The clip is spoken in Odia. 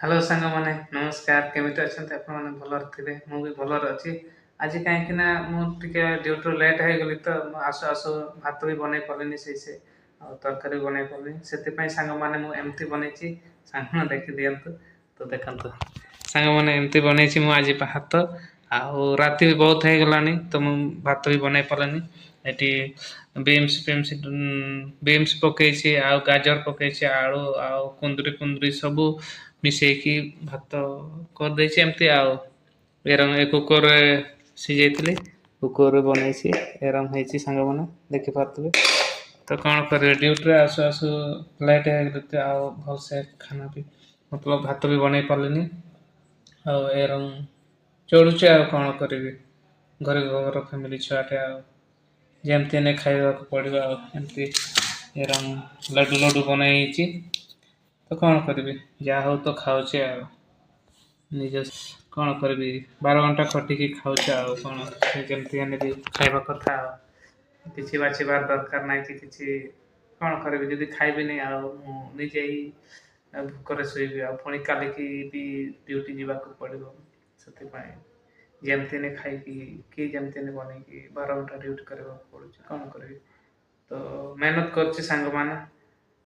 ହ୍ୟାଲୋ ସାଙ୍ଗମାନେ ନମସ୍କାର କେମିତି ଅଛନ୍ତି ଆପଣମାନେ ଭଲରେ ଥିବେ ମୁଁ ବି ଭଲରେ ଅଛି ଆଜି କାହିଁକି ନା ମୁଁ ଟିକେ ଡ୍ୟୁଟିରୁ ଲେଟ୍ ହେଇଗଲି ତ ମୁଁ ଆସୁ ଆସୁ ଭାତ ବି ବନେଇ ପାରିଲିନି ସେ ଆଉ ତରକାରୀ ବନେଇ ପାରିଲିନି ସେଥିପାଇଁ ସାଙ୍ଗମାନେ ମୁଁ ଏମିତି ବନେଇଛି ସାଙ୍ଗମାନେ ଦେଖି ଦିଅନ୍ତୁ ତ ଦେଖନ୍ତୁ ସାଙ୍ଗମାନେ ଏମିତି ବନେଇଛି ମୁଁ ଆଜି ଭାତ ଆଉ ରାତି ବି ବହୁତ ହେଇଗଲାଣି ତ ମୁଁ ଭାତ ବି ବନେଇ ପାରିଲିନି ଏଠି ବିମ୍ସ ପକେଇଛି ଆଉ ଗାଜର ପକେଇଛି ଆଳୁ ଆଉ କୁନ୍ଦୁରି କୁନ୍ଦୁରି ସବୁ ମିଶେଇକି ଭାତ କରିଦେଇଛି ଏମିତି ଆଉ ଏ କୁକରରେ ସିଝେଇଥିଲି କୁକରରେ ବନେଇଛି ଏରମ ହେଇଛି ସାଙ୍ଗମାନେ ଦେଖିପାରୁଥିବେ ତ କ'ଣ କରିବେ ଡ୍ୟୁଟିରେ ଆସୁ ଆସୁ ଲେଟ୍ ହେଇଗଲି ଆଉ ଭଲସେ ଖାନା ବି ମତଲବ ଭାତ ବି ବନେଇ ପାରିଲିନି ଆଉ ଏରମ ଚଳୁଛି ଆଉ କ'ଣ କରିବି ଘରେ ଘର ଫ୍ୟାମିଲି ଛୁଆଟେ ଆଉ ଯେମିତି ହେଲେ ଖାଇବାକୁ ପଡ଼ିବ ଆଉ ଏମିତି ଏରମ ଲଡ଼ୁ ଲଡ଼ୁ ବନେଇଛି ତ କ'ଣ କରିବି ଯାହା ହଉ ତ ଖାଉଛି ଆଉ ନିଜ କ'ଣ କରିବି 12 ଘଣ୍ଟା ଖଟିକି ଖାଉଛି ଆଉ କ'ଣ ସେ ଯେମିତି ହେଲେ ବି ଖାଇବା କଥା ଆଉ କିଛି ବାଛିବାର ଦରକାର ନାହିଁ କି କିଛି କ'ଣ କରିବି ଯଦି ଖାଇବିନି ଆଉ ମୁଁ ନିଜେ ହିଁ ଭୋକରେ ଶୋଇବି ଆଉ ପୁଣି କାଲିକି ବି ଡ୍ୟୁଟି ଯିବାକୁ ପଡ଼ିବ ସେଥିପାଇଁ ଯେମିତି ହେଲେ ଖାଇକି କି ଯେମିତି ହେଲେ ବନେଇକି 12 ଘଣ୍ଟା ଡ୍ୟୁଟି କରିବାକୁ ପଡ଼ୁଛି କ'ଣ କରିବି ତ ମେହନତ କରୁଛି ସାଙ୍ଗମାନେ